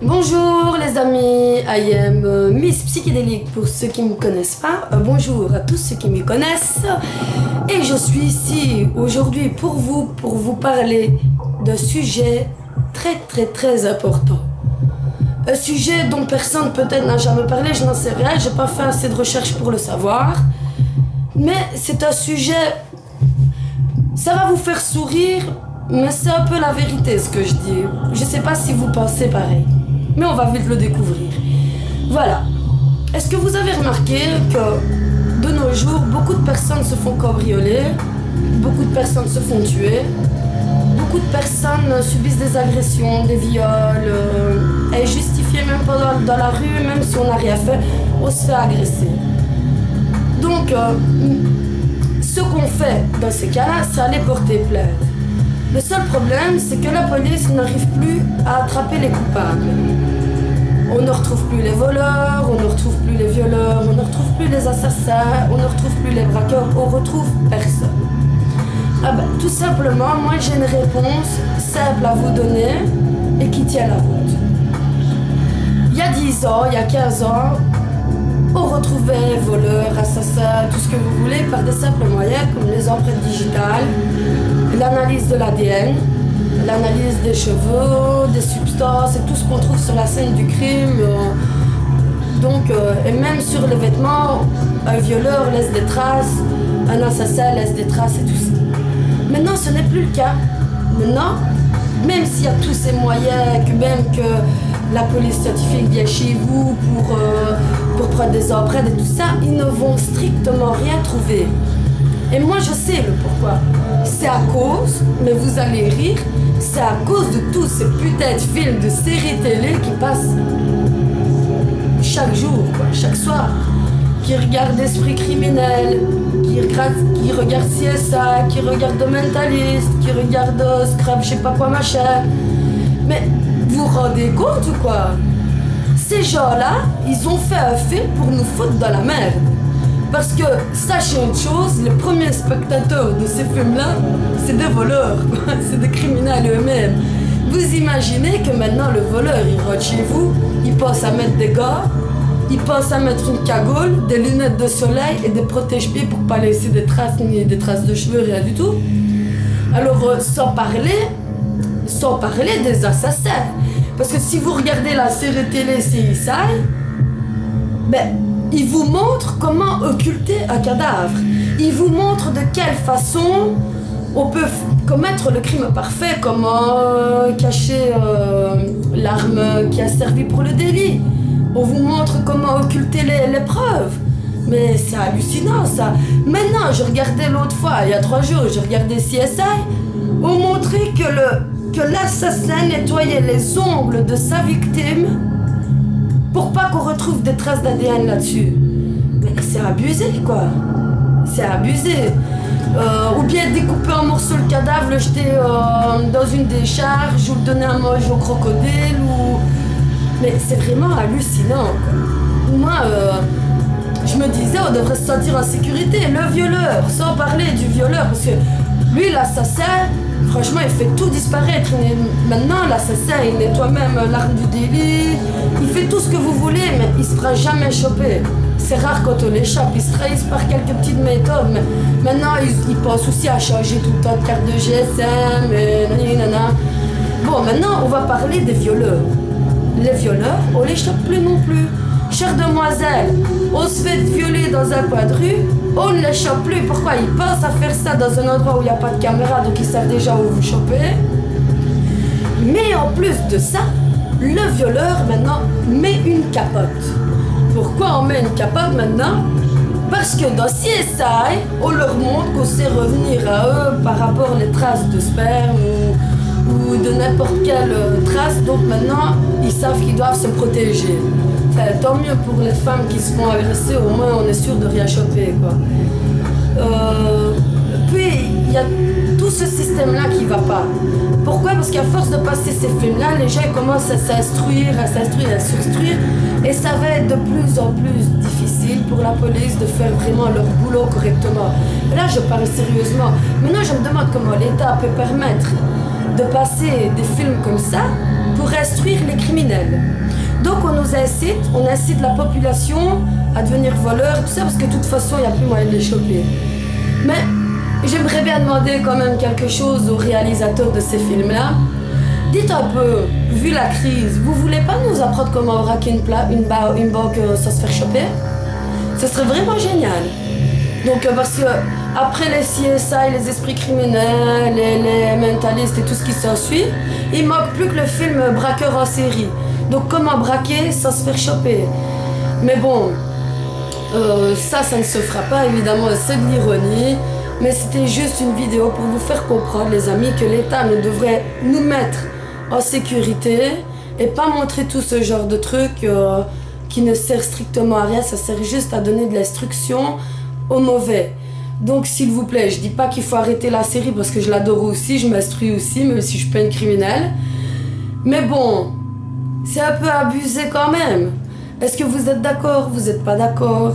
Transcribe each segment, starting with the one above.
Bonjour les amis, I am Miss Psychédélique pour ceux qui ne me connaissent pas. Bonjour à tous ceux qui me connaissent. Et je suis ici aujourd'hui pour vous parler d'un sujet très important. Un sujet dont personne peut-être n'a jamais parlé, je n'en sais rien, j'ai pas fait assez de recherches pour le savoir. Mais c'est un sujet, ça va vous faire sourire, mais c'est un peu la vérité ce que je dis. Je sais pas si vous pensez pareil, mais on va vite le découvrir. Voilà. Est-ce que vous avez remarqué que de nos jours, beaucoup de personnes se font cambrioler, beaucoup de personnes se font tuer, beaucoup de personnes subissent des agressions, des viols, injustifiées même pas dans la rue, même si on n'a rien fait, on se fait agresser. Donc, ce qu'on fait dans ces cas-là, c'est aller porter plainte. Le seul problème, c'est que la police n'arrive plus à attraper les coupables. On ne retrouve plus les voleurs, on ne retrouve plus les violeurs, on ne retrouve plus les assassins, on ne retrouve plus les braqueurs, on retrouve personne. Ah ben, tout simplement, moi j'ai une réponse simple à vous donner et qui tient la route. Il y a 10 ans, il y a 15 ans, on retrouvait voleurs, assassins, tout ce que vous voulez par des simples moyens comme les empreintes digitales, l'analyse de l'ADN, l'analyse des cheveux, des substances et tout ce qu'on trouve sur la scène du crime. Et même sur les vêtements, un violeur laisse des traces, un assassin laisse des traces et tout ça. Maintenant, ce n'est plus le cas. Maintenant, même s'il y a tous ces moyens, que la police scientifique vient chez vous pour prendre des empreintes et tout ça, ils ne vont strictement rien trouver. Et moi, je sais le pourquoi. C'est à cause, mais vous allez rire, c'est à cause de tous ces putains de films, de séries télé qui passent chaque jour, quoi, chaque soir. Qui regardent Esprit criminel, qui regardent CSI, qui regardent The Mentalist, qui regardent Scrap, je sais pas quoi machin. Mais vous vous rendez compte ou quoi? Ces gens-là, ils ont fait un film pour nous foutre dans la merde. Parce que, sachez une chose, les premiers spectateurs de ces films-là, c'est des voleurs, c'est des criminels eux-mêmes. Vous imaginez que maintenant le voleur, il rentre chez vous, il pense à mettre des gants, il pense à mettre une cagoule, des lunettes de soleil et des protège-pieds pour pas laisser des traces, ni des traces de cheveux, rien du tout. Alors, sans parler des assassins. Parce que si vous regardez la série télé CSI, ben, il vous montre comment occulter un cadavre. Il vous montre de quelle façon on peut commettre le crime parfait, comment cacher l'arme qui a servi pour le délit. On vous montre comment occulter les preuves. Mais c'est hallucinant ça. Maintenant, je regardais l'autre fois, il y a 3 jours, je regardais CSI, on montrait que l'assassin nettoyait les ongles de sa victime pour pas qu'on retrouve des traces d'ADN là-dessus. Mais c'est abusé, quoi. C'est abusé. Ou bien découper en morceaux le cadavre, le jeter dans une décharge, ou le donner à manger au crocodile, ou... Mais c'est vraiment hallucinant, quoi. Moi, je me disais, on devrait se sentir en sécurité. Le violeur, sans parler du violeur, parce que lui, l'assassin, franchement, il fait tout disparaître. Maintenant, l'assassin, il nettoie même l'arme du délit. Il fait tout ce que vous voulez, mais il se fera jamais choper. C'est rare quand on l'échappe. Ils se trahissent par quelques petites méthodes. Mais maintenant, ils pensent aussi à changer tout le temps de carte de GSM. Et nanana. Bon, maintenant, on va parler des violeurs. Les violeurs, on les chope plus non plus. Chère demoiselle, on se fait violer dans un coin de rue, on ne les chope plus. Pourquoi? Ils pensent à faire ça dans un endroit où il n'y a pas de caméra, donc ils savent déjà où vous chopez. Mais en plus de ça, le violeur maintenant met une capote. Pourquoi on met une capote maintenant? Parce que dans CSI, on leur montre qu'on sait revenir à eux par rapport aux traces de sperme ou de n'importe quelle trace. Donc maintenant, ils savent qu'ils doivent se protéger. Enfin, tant mieux pour les femmes qui se font agresser, au moins on est sûr de rien choper, quoi. Puis, il y a tout ce système-là qui va pas. Pourquoi? Parce qu'à force de passer ces films-là, les gens commencent à s'instruire, à s'instruire, et ça va être de plus en plus difficile pour la police de faire vraiment leur boulot correctement. Et là, je parle sérieusement. Maintenant, je me demande comment l'État peut permettre de passer des films comme ça pour instruire les criminels. Donc on incite la population à devenir voleurs, tout ça, parce que de toute façon, il n'y a plus moyen de les choper. Mais j'aimerais bien demander quand même quelque chose aux réalisateurs de ces films-là. Dites un peu, vu la crise, vous voulez pas nous apprendre comment braquer une banque sans se faire choper? Ce serait vraiment génial. Donc parce que après les CSI, les esprits criminels, les mentalistes et tout ce qui s'ensuit, il manque plus que le film Braqueur en série. Donc comment braquer sans se faire choper? Mais bon, ça ne se fera pas évidemment, c'est de l'ironie. Mais c'était juste une vidéo pour vous faire comprendre, les amis, que l'État ne devrait nous mettre en sécurité et pas montrer tout ce genre de trucs qui ne sert strictement à rien. Ça sert juste à donner de l'instruction aux mauvais. Donc s'il vous plaît, je dis pas qu'il faut arrêter la série parce que je l'adore aussi, je m'instruis aussi, même si je suis pas une criminelle. Mais bon, c'est un peu abusé quand même. Est-ce que vous êtes d'accord? Vous n'êtes pas d'accord?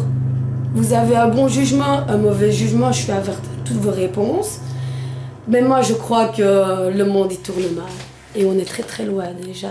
Vous avez un bon jugement, un mauvais jugement? Je suis ouverte à toutes vos réponses. Mais moi, je crois que le monde y tourne mal. Et on est très très loin déjà.